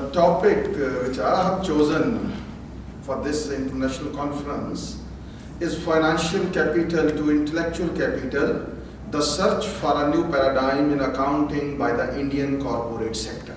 The topic which I have chosen for this international conference is financial capital to intellectual capital, the search for a new paradigm in accounting by the Indian corporate sector.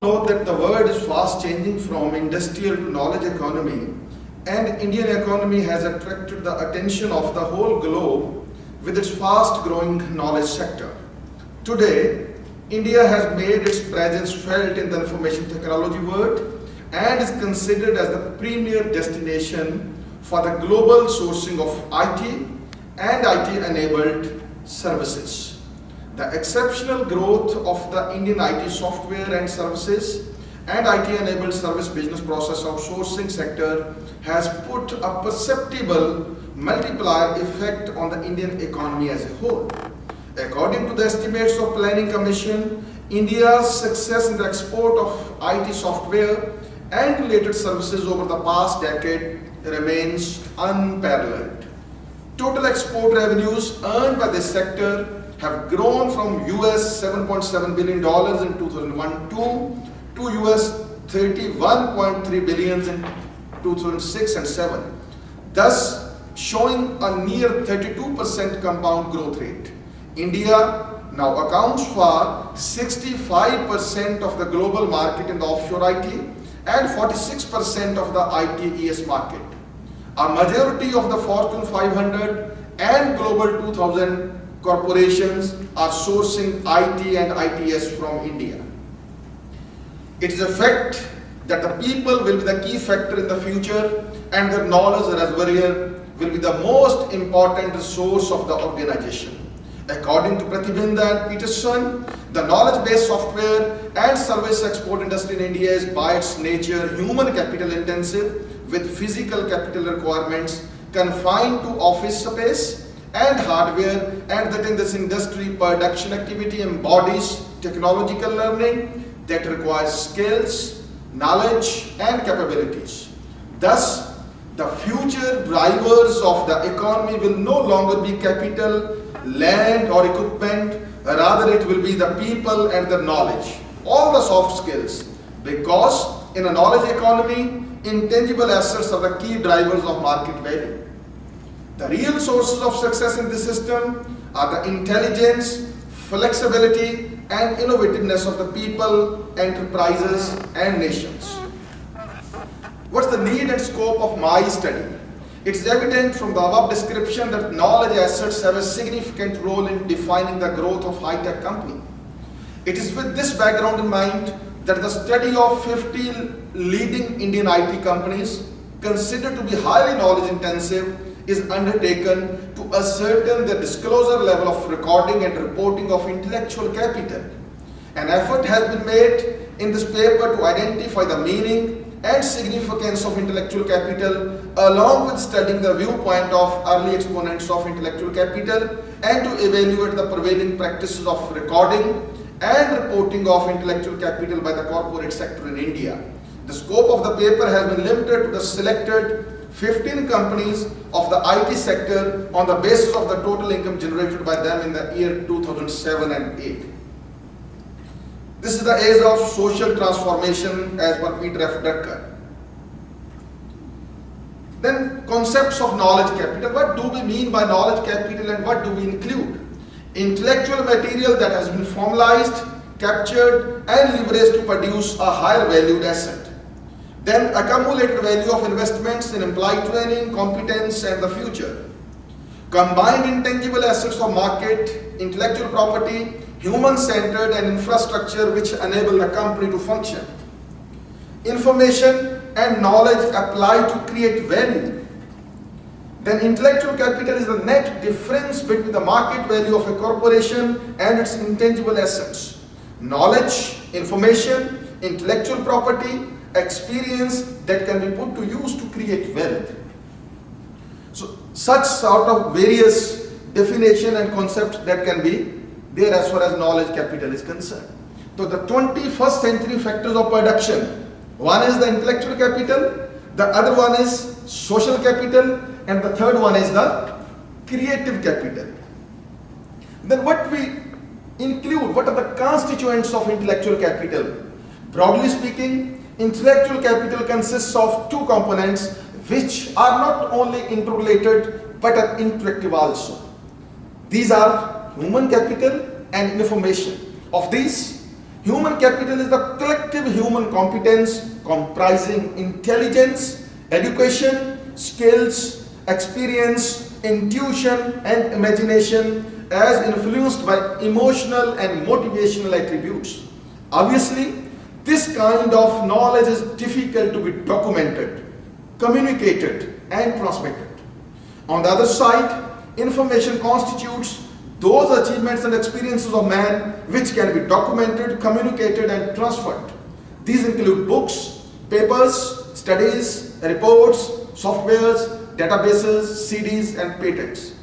Note that the world is fast changing from industrial to knowledge economy, and Indian economy has attracted the attention of the whole globe with its fast growing knowledge sector. Today, India has made its presence felt in the information technology world and is considered as the premier destination for the global sourcing of IT and IT enabled services. The exceptional growth of the Indian IT software and services and IT-enabled service business process outsourcing sector has put a perceptible multiplier effect on the Indian economy as a whole. According to the estimates of Planning Commission, India's success in the export of IT software and related services over the past decade remains unparalleled. Total export revenues earned by this sector have grown from US $7.7 billion in 2001 to US $31.3 billion in 2006 and 7, thus showing a near 32% compound growth rate. India now accounts for 65% of the global market in the offshore IT and 46% of the ITES market. A majority of the Fortune 500 and Global 2000 corporations are sourcing IT and ITS from India. It is a fact that the people will be the key factor in the future, and their knowledge reservoir will be the most important resource of the organization. According to Pratibhinda and Peterson, the knowledge-based software and service export industry in India is by its nature human capital intensive with physical capital requirements confined to office space and hardware, and that in this industry production activity embodies technological learning that requires skills, knowledge and capabilities. Thus, the future drivers of the economy will no longer be capital, land or equipment, rather it will be the people and the knowledge, all the soft skills, because in a knowledge economy, intangible assets are the key drivers of market value. The real sources of success in this system are the intelligence, flexibility and innovativeness of the people, enterprises and nations. What's the need and scope of my study? It's evident from the above description that knowledge assets have a significant role in defining the growth of high-tech company. It is with this background in mind that the study of 50 leading Indian IT companies considered to be highly knowledge intensive is undertaken to ascertain the disclosure level of recording and reporting of intellectual capital. An effort has been made in this paper to identify the meaning and significance of intellectual capital, along with studying the viewpoint of early exponents of intellectual capital, and to evaluate the prevailing practices of recording and reporting of intellectual capital by the corporate sector in India. The scope of the paper has been limited to the selected 15 companies of the IT sector on the basis of the total income generated by them in the year 2007 and 8. This is the age of social transformation as per Peter F. Drucker. Then concepts of knowledge capital. What do we mean by knowledge capital and what do we include? Intellectual material that has been formalized, captured and leveraged to produce a higher valued asset. Then accumulated value of investments in employee training, competence and the future. Combined intangible assets of market, intellectual property, human-centered and infrastructure which enable the company to function. Information and knowledge apply to create value. Then intellectual capital is the net difference between the market value of a corporation and its intangible assets. Knowledge, information, intellectual property, experience that can be put to use to create wealth. So such sort of various definition and concepts that can be there as far as knowledge capital is concerned. So the 21st century factors of production, one is the intellectual capital, the other one is social capital, and the third one is the creative capital. Then what we include, what are the constituents of intellectual capital? Broadly speaking, intellectual capital consists of two components which are not only interrelated but are interactive also. These are human capital and information. Of these, human capital is the collective human competence comprising intelligence, education, skills, experience, intuition and imagination as influenced by emotional and motivational attributes. Obviously, this kind of knowledge is difficult to be documented, communicated and transmitted. On the other side, information constitutes those achievements and experiences of man which can be documented, communicated and transferred. These include books, papers, studies, reports, softwares, databases, CDs and patents.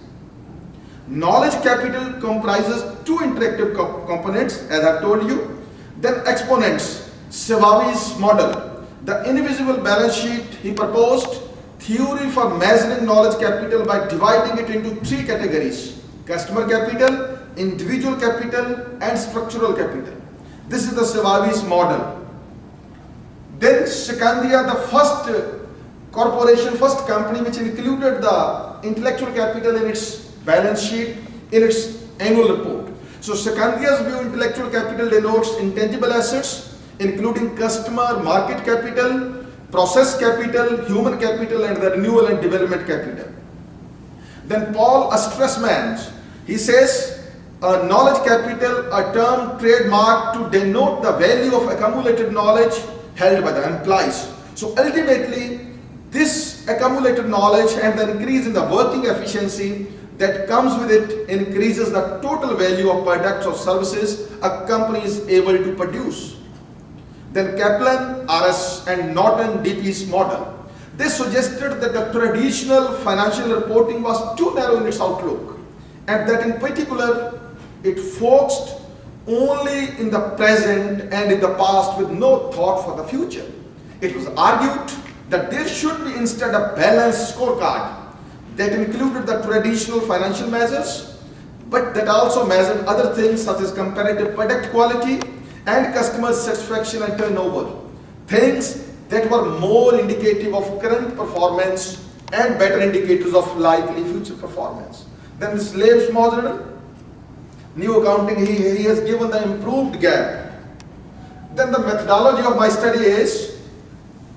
Knowledge capital comprises two interactive components as I have told you. Then exponents, Sevavi's model, the invisible balance sheet he proposed, theory for measuring knowledge capital by dividing it into three categories: customer capital, individual capital and structural capital. This is the Sevavi's model. Then Sekandia, the first corporation, first company which included the intellectual capital in its balance sheet, in its annual report. So Sekandia's view, intellectual capital denotes intangible assets including customer, market capital, process capital, human capital and the renewal and development capital. Then Paul Strassman, he says knowledge capital, a term trademark to denote the value of accumulated knowledge held by the employees. So ultimately, this accumulated knowledge and the increase in the working efficiency that comes with it increases the total value of products or services a company is able to produce. Then Kaplan, RS and Norton, DP's model. They suggested that the traditional financial reporting was too narrow in its outlook and that in particular it focused only in the present and in the past with no thought for the future. It was argued that there should be instead a balanced scorecard that included the traditional financial measures but that also measured other things such as comparative product quality and customer satisfaction and turnover, things that were more indicative of current performance and better indicators of likely future performance. Then the Slave's model, new accounting, he has given the improved gap. Then the methodology of my study is,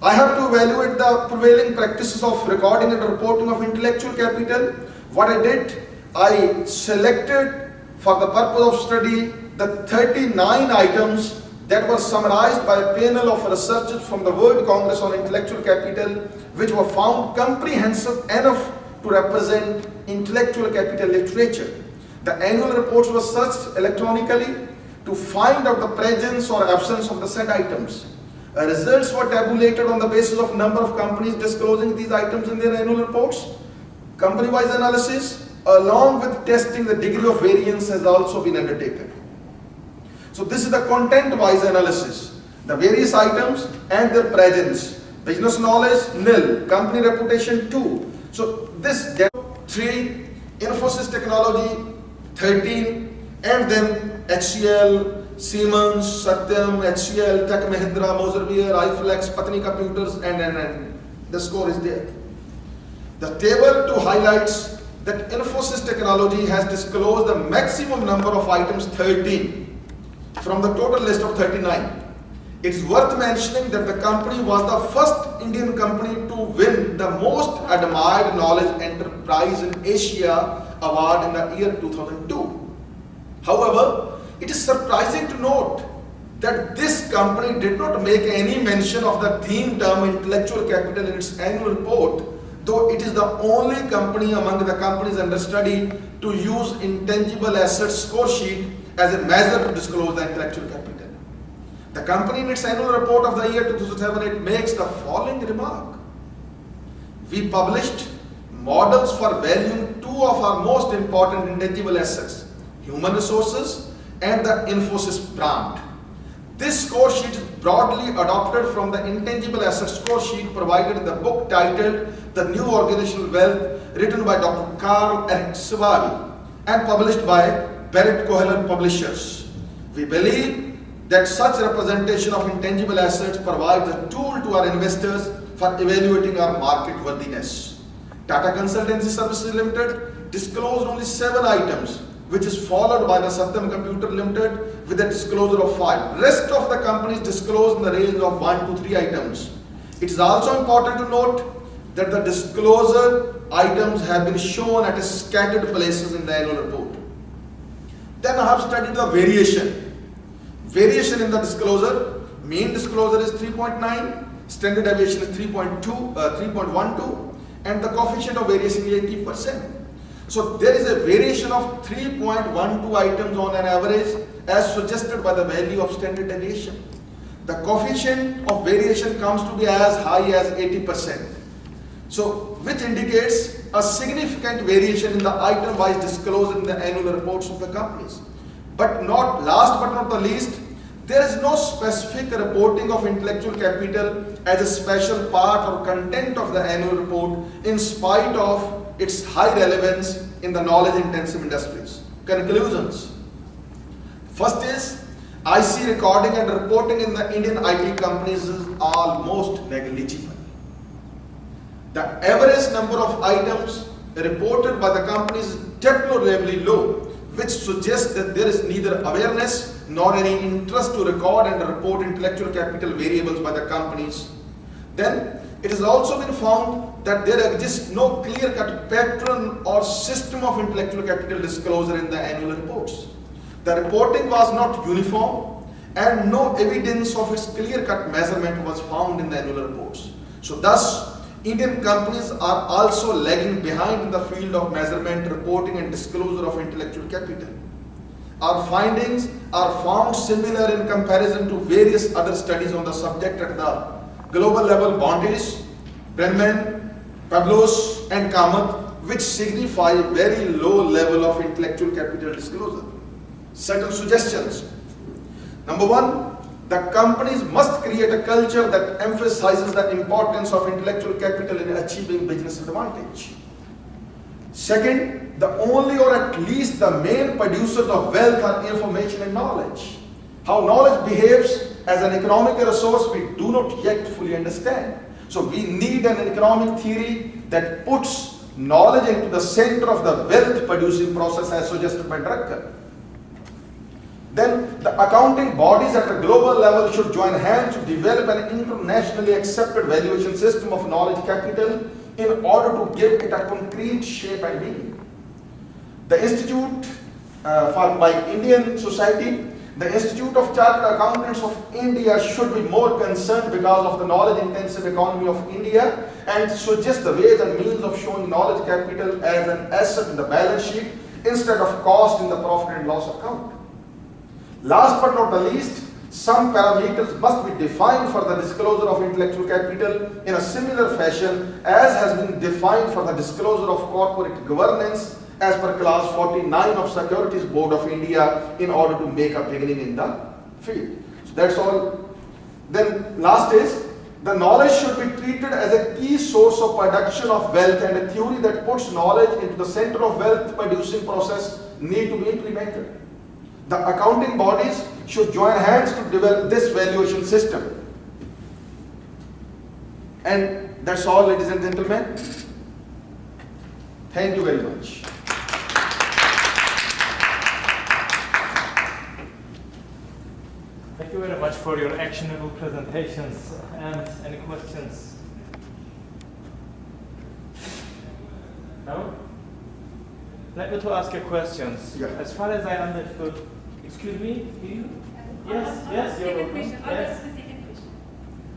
I have to evaluate the prevailing practices of recording and reporting of intellectual capital. What I did, I selected for the purpose of study the 39 items that were summarized by a panel of researchers from the World Congress on Intellectual Capital, which were found comprehensive enough to represent intellectual capital literature. The annual reports were searched electronically to find out the presence or absence of the said items. Results were tabulated on the basis of number of companies disclosing these items in their annual reports. Company-wise analysis, along with testing the degree of variance, has also been undertaken. So this is the content-wise analysis. The various items and their presence. Business knowledge, nil. Company reputation, 2. So this 3, Infosys technology, 13, and then HCL, Siemens, Satyam, HCL, Tech Mahindra, Moserbeer, iFlex, Patni Computers, and the score is there. The table 2 highlights that Infosys technology has disclosed the maximum number of items, 13, from the total list of 39. It's worth mentioning that the company was the first Indian company to win the most admired knowledge enterprise in Asia award in the year 2002. However, it is surprising to note that this company did not make any mention of the theme term intellectual capital in its annual report, though it is the only company among the companies under study to use intangible assets score sheet as a measure to disclose the intellectual capital. The company in its annual report of the year 2007, it makes the following remark. We published models for valuing two of our most important intangible assets, human resources and the Infosys brand. This score sheet is broadly adopted from the intangible assets score sheet provided in the book titled The New Organizational Wealth, written by Dr. Carl Eric Savavi and published by Barrett Koehler Publishers. We believe that such representation of intangible assets provides a tool to our investors for evaluating our market worthiness. Tata Consultancy Services Limited disclosed only 7 items, which is followed by the Satyam Computer Limited with a disclosure of 5. Rest of the companies disclosed in the range of 1 to 3 items. It is also important to note that the disclosure items have been shown at scattered places in the annual report. Then I have studied the variation. Variation in the disclosure, mean disclosure is 3.9, standard deviation is 3.12, and the coefficient of variation is 80%. So there is a variation of 3.12 items on an average as suggested by the value of standard deviation. The coefficient of variation comes to be as high as 80%. So which indicates a significant variation in the item-wise disclosure in the annual reports of the companies. But last but not the least, there is no specific reporting of intellectual capital as a special part or content of the annual report in spite of its high relevance in the knowledge-intensive industries. Conclusions. First is, IC recording and reporting in the Indian IT companies is almost negligible. The average number of items reported by the companies is deplorably low, which suggests that there is neither awareness nor any interest to record and report intellectual capital variables by the companies. Then, it has also been found that there exists no clear-cut pattern or system of intellectual capital disclosure in the annual reports. The reporting was not uniform and no evidence of its clear-cut measurement was found in the annual reports. So thus, Indian companies are also lagging behind in the field of measurement, reporting and disclosure of intellectual capital. Our findings are found similar in comparison to various other studies on the subject at the global level. Bondage, Brenman, Pablos and Kamath, which signify very low level of intellectual capital disclosure. Certain suggestions. Number 1, the companies must create a culture that emphasizes the importance of intellectual capital in achieving business advantage. Second, the only or at least the main producers of wealth are information and knowledge. How knowledge behaves as an economic resource we do not yet fully understand. So we need an economic theory that puts knowledge into the center of the wealth producing process as suggested by Drucker. Then the accounting bodies at a global level should join hands to develop an internationally accepted valuation system of knowledge capital in order to give it a concrete shape and meaning. The Institute by Indian Society, the Institute of Chartered Accountants of India should be more concerned because of the knowledge-intensive economy of India and suggest the ways and means of showing knowledge capital as an asset in the balance sheet instead of cost in the profit and loss account. Last but not the least, some parameters must be defined for the disclosure of intellectual capital in a similar fashion as has been defined for the disclosure of corporate governance as per clause 49 of Securities Board of India in order to make a beginning in the field. So that's all. Then last is, the knowledge should be treated as a key source of production of wealth and a theory that puts knowledge into the center of wealth producing process need to be implemented. The accounting bodies should join hands to develop this valuation system. And that's all, ladies and gentlemen. Thank you very much. Thank you very much for your actionable presentations. And any questions? No? Let me to ask you questions. Yeah. As far as I understood, excuse me, do you? Yes, yes, you're welcome. Question. Yes. The second question.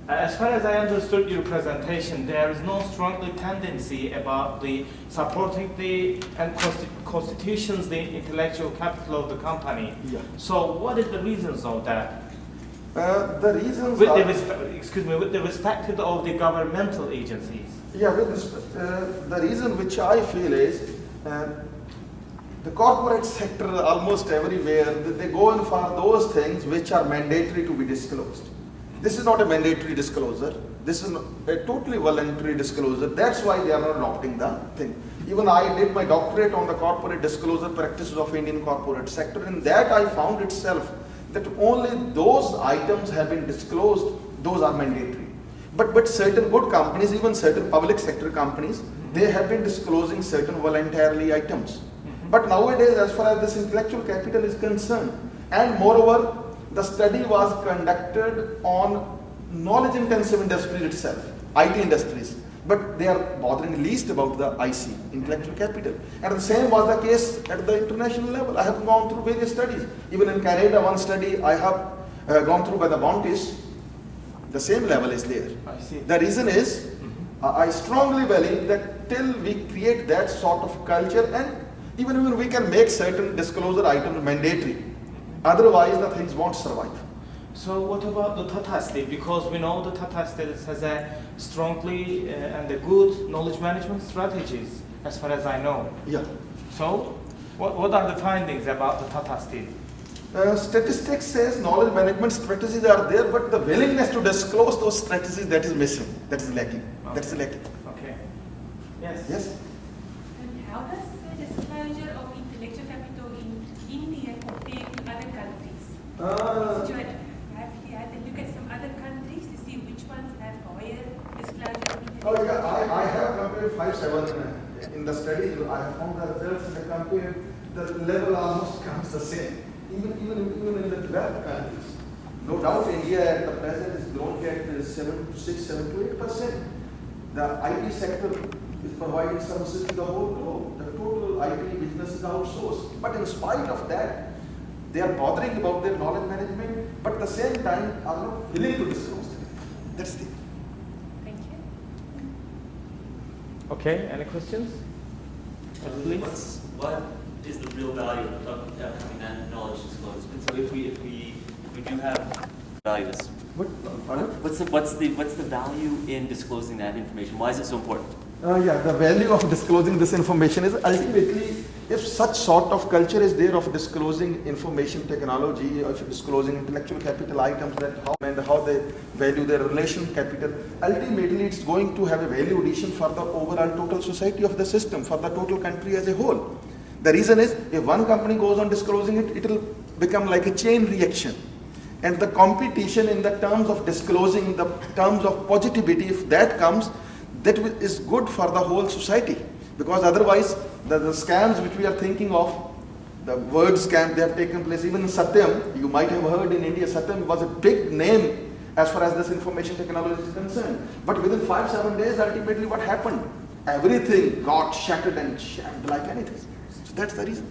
As far as I understood your presentation, there is no strongly tendency about the supporting the and constitutions the intellectual capital of the company. Yeah. So what is the reasons of that? The reasons With are, with the respect of the governmental agencies. yeah, with this, the reason which I feel is the corporate sector almost everywhere, they go in for those things which are mandatory to be disclosed. This is not a mandatory disclosure. This is a totally voluntary disclosure. That's why they are not adopting the thing. Even I did my doctorate on the corporate disclosure practices of Indian corporate sector. In that I found itself that only those items have been disclosed, those are mandatory. But certain good companies, even certain public sector companies, they have been disclosing certain voluntarily items. But nowadays, as far as this intellectual capital is concerned, and moreover, the study was conducted on knowledge-intensive industries itself, IT industries, but they are bothering least about the IC, intellectual capital. And the same was the case at the international level. I have gone through various studies. Even in Canada, one study I have gone through by the Bounties, the same level is there. I see. The reason is, I strongly believe that till we create that sort of culture, and even we can make certain disclosure items mandatory, otherwise the things won't survive. So what about the Tata Steel? Because we know the Tata Steel has a strongly and a good knowledge management strategies, as far as I know. Yeah. So what are the findings about the Tata Steel? Statistics says knowledge management strategies are there, but the willingness to disclose those strategies, that is missing, that is lacking. Okay. That's lacking. Okay. Yes. Yes. And how does the disclosure of intellectual capital in India compare to other countries? So you have to look at some other countries to see which ones have higher disclosure of intellectual Oh yeah, I have compared 5-7 in the study. I have found the results and I compared, the level almost comes the same. Even in the developed countries. No doubt India at the present is growing at 7 to 8%. The IT sector is providing services to the whole globe. The total IT business is outsourced. But in spite of that, they are bothering about their knowledge management, but at the same time are not willing to disclose it. That's the. Thank you. Okay. Any questions? Please. What is the real value of having that knowledge disclosed? And so if we do have values, what's the value in disclosing that information? Why is it so important? Yeah, the value of disclosing this information is ultimately, if such sort of culture is there of disclosing information technology, of disclosing intellectual capital items, that how they value their relation capital, ultimately it's going to have a value addition for the overall total society of the system, for the total country as a whole. The reason is, if one company goes on disclosing it, it will become like a chain reaction. And the competition in the terms of disclosing, the terms of positivity, if that comes, that is good for the whole society. Because otherwise, the scams which we are thinking of, the word scam, they have taken place. Even in Satyam, you might have heard in India, Satyam was a big name as far as this information technology is concerned. But within 5-7 days, ultimately what happened? Everything got shattered and shammed like anything. So that's the reason.